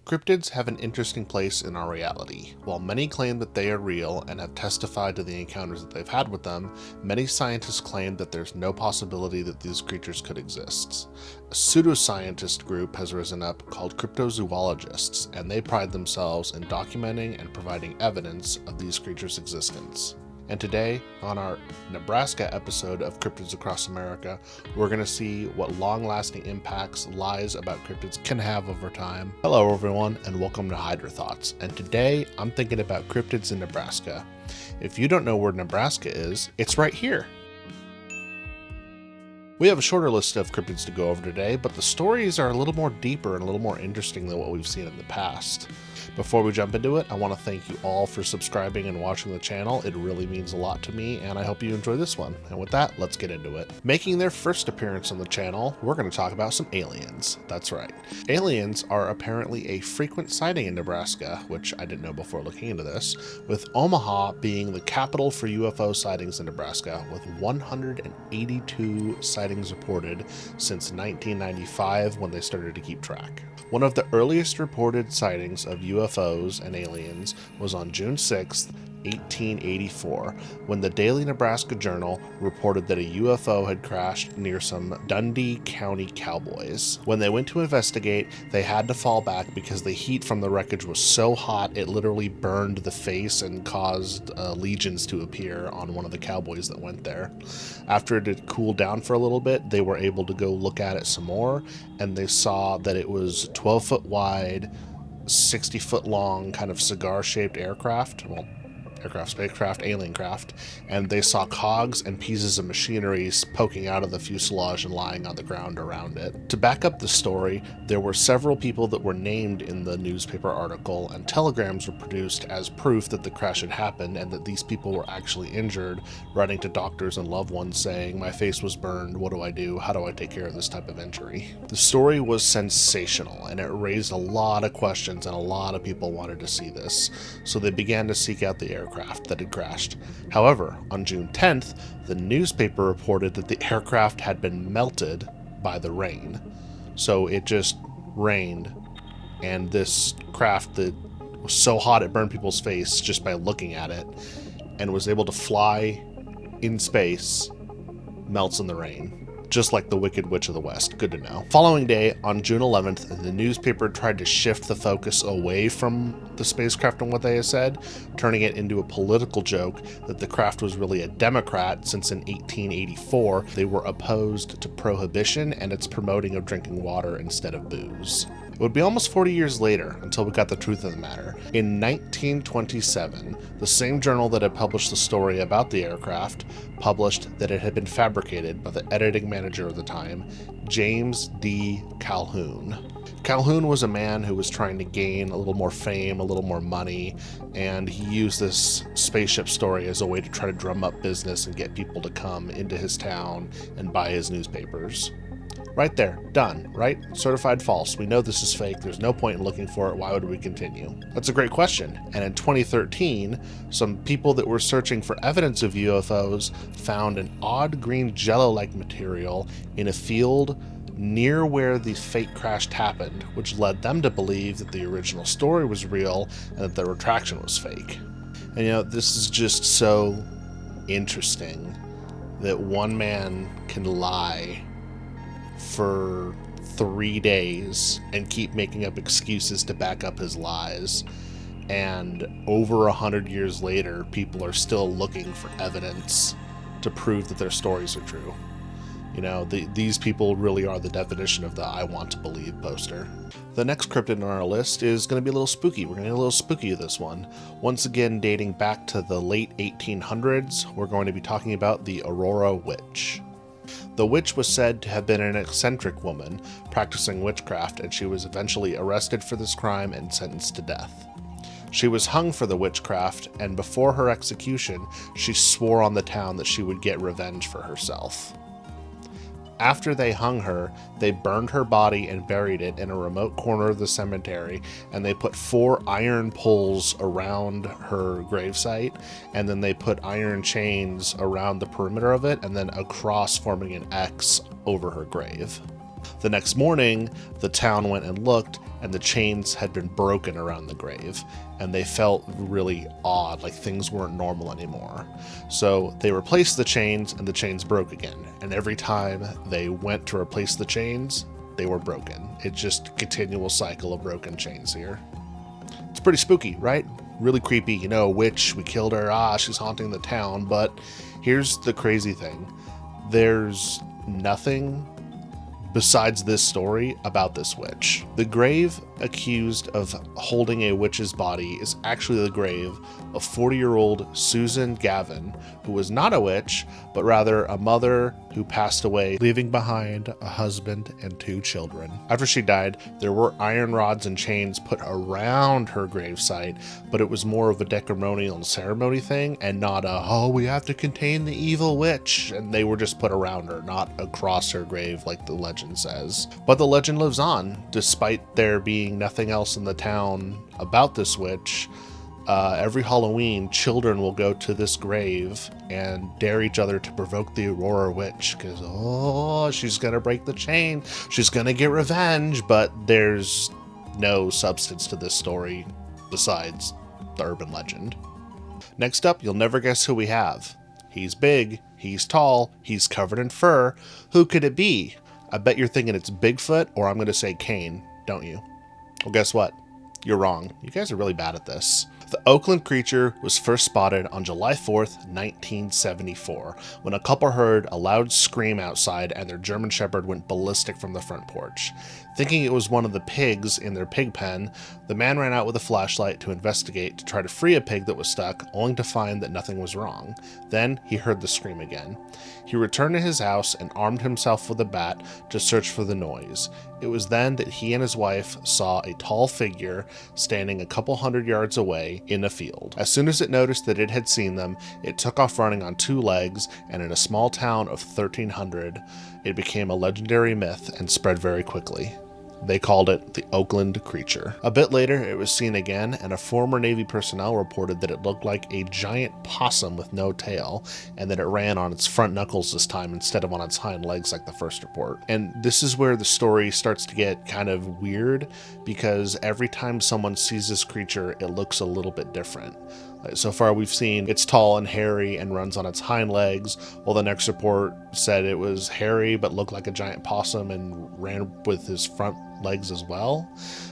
Cryptids have an interesting place in our reality. While many claim that they are real and have testified to the encounters that they've had with them, many scientists claim that there's no possibility that these creatures could exist. A pseudoscientist group has risen up called cryptozoologists, and they pride themselves in documenting and providing evidence of these creatures' existence. And today, on our Nebraska episode of Cryptids Across America, we're going to see what long-lasting impacts lies about cryptids can have over time. Hello everyone, and welcome to Hydra Thoughts. And today, I'm thinking about cryptids in Nebraska. If you don't know where Nebraska is, it's right here. We have a shorter list of cryptids to go over today, but the stories are a little more deeper and a little more interesting than what we've seen in the past. Before we jump into it, I want to thank you all for subscribing and watching the channel. It really means a lot to me, and I hope you enjoy this one. And with that, let's get into it. Making their first appearance on the channel, we're going to talk about some aliens. That's right. Aliens are apparently a frequent sighting in Nebraska, which I didn't know before looking into this, with Omaha being the capital for UFO sightings in Nebraska, with 182 sightings reported since 1995 when they started to keep track. One of the earliest reported sightings of UFOs and aliens was on June 6th, 1884, when the Daily Nebraska Journal reported that a UFO had crashed near some Dundee County cowboys. When they went to investigate, they had to fall back because the heat from the wreckage was so hot it literally burned the face and caused lesions to appear on one of the cowboys that went there. After it had cooled down for a little bit, they were able to go look at it some more, and they saw that it was 12 foot wide, 60 foot long, kind of cigar-shaped aircraft, spacecraft, alien craft, and they saw cogs and pieces of machinery poking out of the fuselage and lying on the ground around it. To back up the story, there were several people that were named in the newspaper article, and telegrams were produced as proof that the crash had happened and that these people were actually injured, writing to doctors and loved ones saying, "My face was burned, what do I do? How do I take care of this type of injury?" The story was sensational, and it raised a lot of questions, and a lot of people wanted to see this, so they began to seek out the aircraft that had crashed. However, on June 10th, the newspaper reported that the aircraft had been melted by the rain. So it just rained, and this craft that was so hot it burned people's face just by looking at it, and was able to fly in space, melts in the rain. Just like the Wicked Witch of the West. Good to know. Following day, on June 11th, the newspaper tried to shift the focus away from the spacecraft and what they had said, turning it into a political joke that the craft was really a Democrat, since in 1884 they were opposed to prohibition and its promoting of drinking water instead of booze. It would be almost 40 years later until we got the truth of the matter. In 1927, the same journal that had published the story about the aircraft published that it had been fabricated by the editing manager of the time, James D. Calhoun. Calhoun was a man who was trying to gain a little more fame, a little more money, and he used this spaceship story as a way to try to drum up business and get people to come into his town and buy his newspapers. Right there, done, right? Certified false. We know this is fake. There's no point in looking for it. Why would we continue? That's a great question. And in 2013, some people that were searching for evidence of UFOs found an odd green jello-like material in a field near where the fake crash happened, which led them to believe that the original story was real and that the retraction was fake. And this is just so interesting that one man can lie for 3 days and keep making up excuses to back up his lies, and over 100 years later people are still looking for evidence to prove that their stories are true. These people really are the definition of the "I want to believe" poster. The next cryptid on our list is going to be a little spooky. We're going to get a little spooky with this one. Once again, dating back to the late 1800s, we're going to be talking about the Aurora Witch. The witch was said to have been an eccentric woman practicing witchcraft, and she was eventually arrested for this crime and sentenced to death. She was hung for the witchcraft, and before her execution, she swore on the town that she would get revenge for herself. After they hung her, they burned her body and buried it in a remote corner of the cemetery, and they put 4 iron poles around her gravesite, and then they put iron chains around the perimeter of it, and then a cross forming an X over her grave. The next morning, the town went and looked, and the chains had been broken around the grave, and they felt really odd, like things weren't normal anymore. So they replaced the chains, and the chains broke again. And every time they went to replace the chains, they were broken. It's just a continual cycle of broken chains here. It's pretty spooky, right? Really creepy. You know, witch, we killed her, she's haunting the town. But here's the crazy thing. There's nothing besides this story about this witch. The grave accused of holding a witch's body is actually the grave of 40-year-old Susan Gavin, who was not a witch, but rather a mother who passed away, leaving behind a husband and 2 children. After she died, there were iron rods and chains put around her gravesite, but it was more of a ceremonial and ceremony thing, and not a, oh, we have to contain the evil witch, and they were just put around her, not across her grave like the legend says. But the legend lives on, despite there being nothing else in the town about this witch. Every Halloween, children will go to this grave and dare each other to provoke the Aurora Witch, because, oh, she's going to break the chain, she's going to get revenge, but there's no substance to this story besides the urban legend. Next up, you'll never guess who we have. He's big, he's tall, he's covered in fur. Who could it be? I bet you're thinking it's Bigfoot, or I'm going to say Kane, don't you? Well, guess what? You're wrong. You guys are really bad at this. The Oakland Creature was first spotted on July 4th, 1974, when a couple heard a loud scream outside and their German Shepherd went ballistic from the front porch. Thinking it was one of the pigs in their pig pen, the man ran out with a flashlight to investigate to try to free a pig that was stuck, only to find that nothing was wrong. Then he heard the scream again. He returned to his house and armed himself with a bat to search for the noise. It was then that he and his wife saw a tall figure standing a couple hundred yards away in a field. As soon as it noticed that it had seen them, it took off running on 2 legs, and in a small town of 1,300, it became a legendary myth and spread very quickly. They called it the Oakland Creature. A bit later, it was seen again, and a former Navy personnel reported that it looked like a giant possum with no tail, and that it ran on its front knuckles this time instead of on its hind legs like the first report. And this is where the story starts to get kind of weird, because every time someone sees this creature, it looks a little bit different. So far we've seen it's tall and hairy and runs on its hind legs, while the next report said it was hairy but looked like a giant possum and ran with his front legs as well.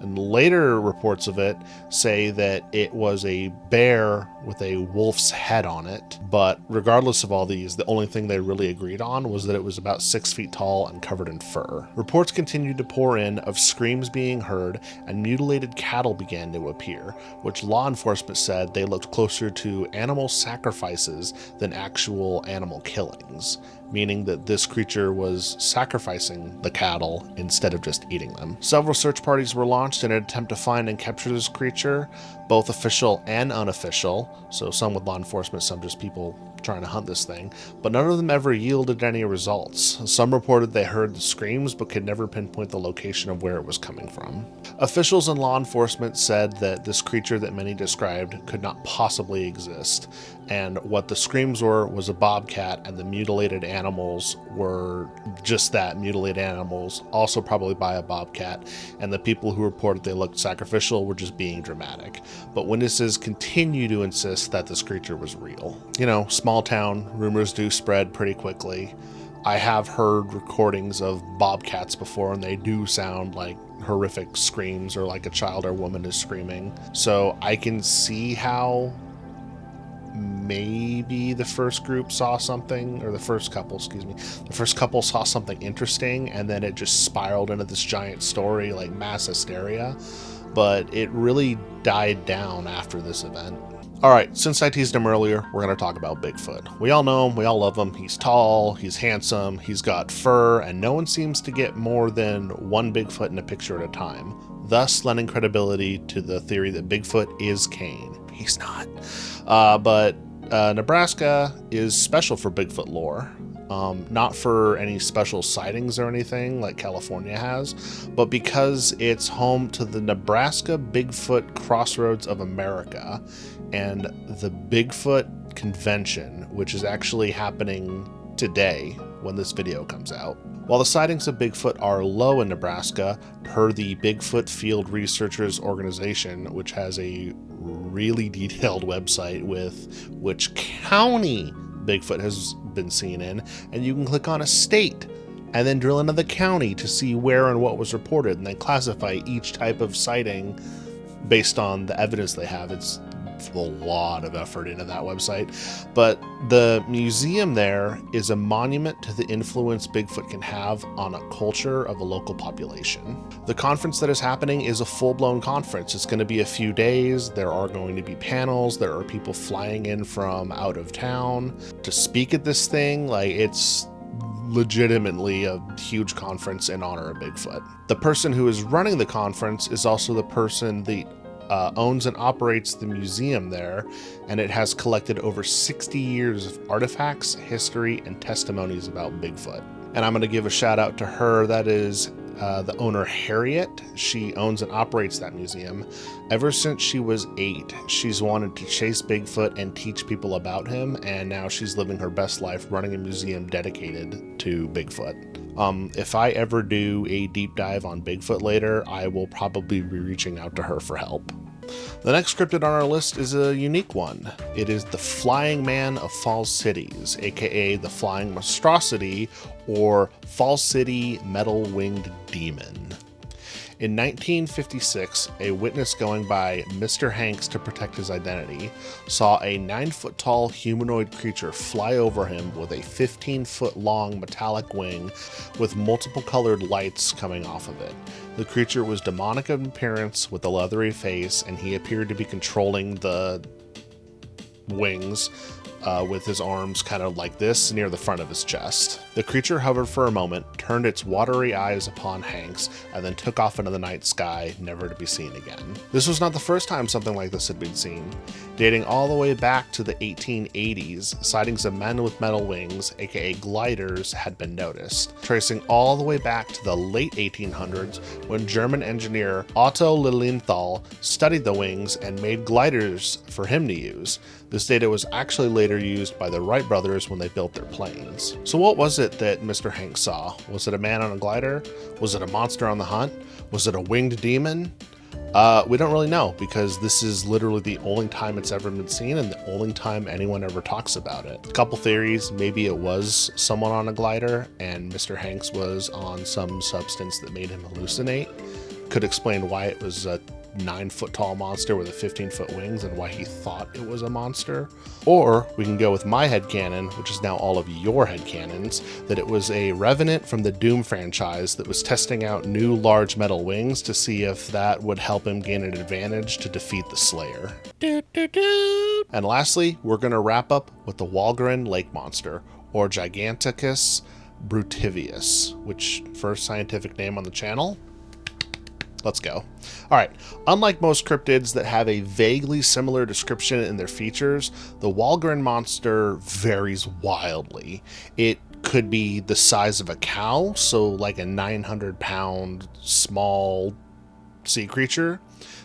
And later reports of it say that it was a bear with a wolf's head on it. But regardless of all these, the only thing they really agreed on was that it was about 6 feet tall and covered in fur. Reports continued to pour in of screams being heard, and mutilated cattle began to appear, which law enforcement said they looked closer to animal sacrifices than actual animal killings, meaning that this creature was sacrificing the cattle instead of just eating them. Several search parties were launched in an attempt to find and capture this creature, both official and unofficial, so some with law enforcement, some just people trying to hunt this thing, but none of them ever yielded any results. Some reported they heard the screams but could never pinpoint the location of where it was coming from. Officials and law enforcement said that this creature that many described could not possibly exist, and what the screams were was a bobcat, and the mutilated animals were just that, mutilated animals, also probably by a bobcat, and the people who reported they looked sacrificial were just being dramatic. But witnesses continue to insist that this creature was real. You know, small town, rumors do spread pretty quickly. I have heard recordings of bobcats before, and they do sound like horrific screams, or like a child or woman is screaming. So I can see how maybe the first group saw something, or the first couple saw something interesting, and then it just spiraled into this giant story, like mass hysteria. But it really died down after this event. Alright, since I teased him earlier, we're going to talk about Bigfoot. We all know him, we all love him. He's tall, he's handsome, he's got fur, and no one seems to get more than one Bigfoot in a picture at a time, thus lending credibility to the theory that Bigfoot is Kane. He's not. But Nebraska is special for Bigfoot lore. Not for any special sightings or anything like California has, but because it's home to the Nebraska Bigfoot Crossroads of America and the Bigfoot Convention, which is actually happening today when this video comes out. While the sightings of Bigfoot are low in Nebraska, per the Bigfoot Field Researchers Organization, which has a really detailed website with which county Bigfoot has been seen in, and you can click on a state and then drill into the county to see where and what was reported, and then classify each type of sighting based on the evidence they have. It's a lot of effort into that website. But the museum there is a monument to the influence Bigfoot can have on a culture of a local population. The conference that is happening is a full-blown conference. It's going to be a few days. There are going to be panels. There are people flying in from out of town to speak at this thing. Like, it's legitimately a huge conference in honor of Bigfoot. The person who is running the conference is also the person that owns and operates the museum there, and it has collected over 60 years of artifacts, history, and testimonies about Bigfoot. And I'm going to give a shout out to her. That is the owner, Harriet. She owns and operates that museum. Ever since she was 8, she's wanted to chase Bigfoot and teach people about him, and now she's living her best life running a museum dedicated to Bigfoot. If I ever do a deep dive on Bigfoot later, I will probably be reaching out to her for help. The next cryptid on our list is a unique one. It is the Flying Man of Falls Cities, aka the Flying Monstrosity, or Falls City Metal-Winged Demon. In 1956, a witness going by Mr. Hanks to protect his identity saw a 9-foot-tall humanoid creature fly over him with a 15-foot-long metallic wing with multiple colored lights coming off of it. The creature was demonic in appearance with a leathery face, and he appeared to be controlling the wings with his arms kind of like this near the front of his chest. The creature hovered for a moment, turned its watery eyes upon Hanks, and then took off into the night sky, never to be seen again. This was not the first time something like this had been seen. Dating all the way back to the 1880s, sightings of men with metal wings, aka gliders, had been noticed, tracing all the way back to the late 1800s when German engineer Otto Lilienthal studied the wings and made gliders for him to use. This data was actually later used by the Wright brothers when they built their planes. So what was it that Mr. Hanks saw? Was it a man on a glider? Was it a monster on the hunt? Was it a winged demon? We don't really know, because this is literally the only time it's ever been seen and the only time anyone ever talks about it. A couple theories: maybe it was someone on a glider and Mr. Hanks was on some substance that made him hallucinate. Could explain why it was a 9-foot-tall monster with a 15-foot wings and why he thought it was a monster. Or we can go with my headcanon, which is now all of your headcanons, that it was a revenant from the Doom franchise that was testing out new large metal wings to see if that would help him gain an advantage to defeat the Slayer. And lastly, we're going to wrap up with the Walgren Lake monster, or Giganticus brutivius, which first scientific name on the channel. Let's go. All right. Unlike most cryptids that have a vaguely similar description in their features, the Walgren monster varies wildly. It could be the size of a cow, so like a 900-pound small sea creature,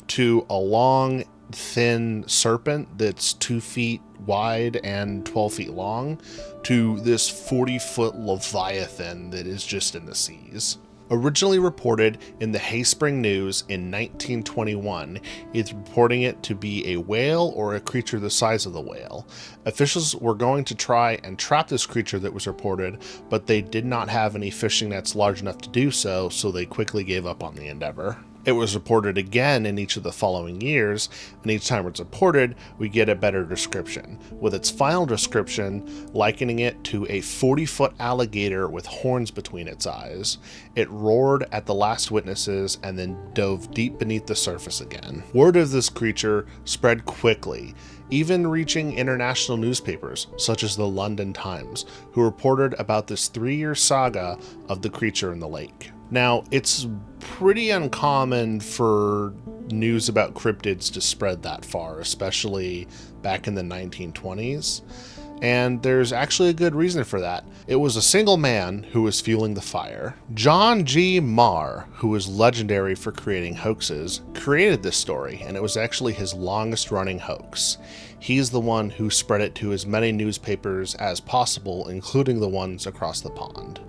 to a long, thin serpent that's 2 feet wide and 12 feet long, to this 40-foot leviathan that is just in the seas. Originally reported in the Hayspring News in 1921, it's reporting it to be a whale or a creature the size of the whale. Officials were going to try and trap this creature that was reported, but they did not have any fishing nets large enough to do so, so they quickly gave up on the endeavor. It was reported again in each of the following years, and each time it's reported, we get a better description, with its final description likening it to a 40-foot alligator with horns between its eyes. It roared at the last witnesses and then dove deep beneath the surface again. Word of this creature spread quickly, even reaching international newspapers such as the London Times, who reported about this 3-year saga of the creature in the lake. Now, it's pretty uncommon for news about cryptids to spread that far, especially back in the 1920s. And there's actually a good reason for that. It was a single man who was fueling the fire. John G. Marr, who was legendary for creating hoaxes, created this story, and it was actually his longest running hoax. He's the one who spread it to as many newspapers as possible, including the ones across the pond.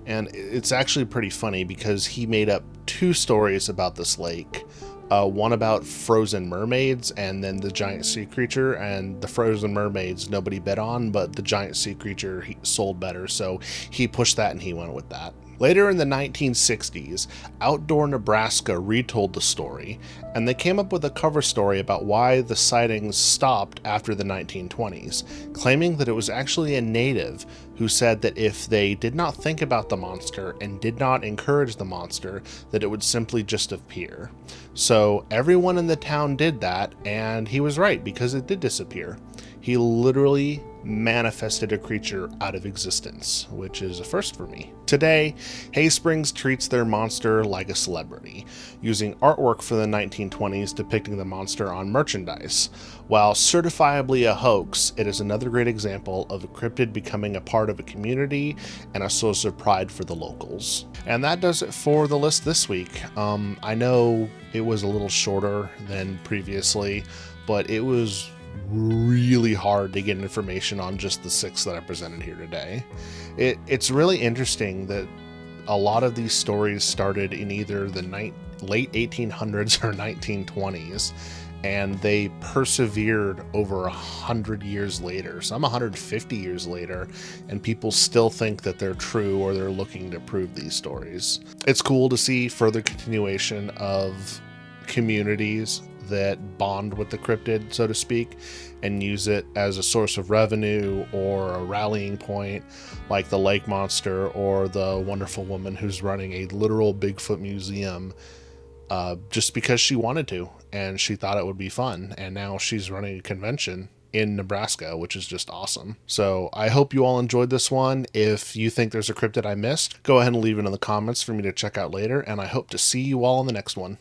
And it's actually pretty funny because he made up 2 stories about this lake. One about frozen mermaids and then the giant sea creature, and the frozen mermaids nobody bet on, but the giant sea creature he sold better, so he pushed that and he went with that. Later in the 1960s, Outdoor Nebraska retold the story, and they came up with a cover story about why the sightings stopped after the 1920s, claiming that it was actually a native who said that if they did not think about the monster and did not encourage the monster, that it would simply just appear. So everyone in the town did that, and he was right because it did disappear. He literally manifested a creature out of existence, which is a first for me. Today, Hay Springs treats their monster like a celebrity, using artwork from the 1920s depicting the monster on merchandise. While certifiably a hoax, it is another great example of a cryptid becoming a part of a community and a source of pride for the locals. And that does it for the list this week. I know it was a little shorter than previously, but it was really hard to get information on just the 6 that I presented here today. It's really interesting that a lot of these stories started in either the late 1800s or 1920s, and they persevered over 100 years later, some 150 years later, and people still think that they're true or they're looking to prove these stories. It's cool to see further continuation of communities that bond with the cryptid, so to speak, and use it as a source of revenue or a rallying point, like the lake monster or the wonderful woman who's running a literal Bigfoot museum just because she wanted to and she thought it would be fun, and now she's running a convention in Nebraska, which is just awesome. So I hope you all enjoyed this one. If you think there's a cryptid I missed, go ahead and leave it in the comments for me to check out later, and I hope to see you all in the next one.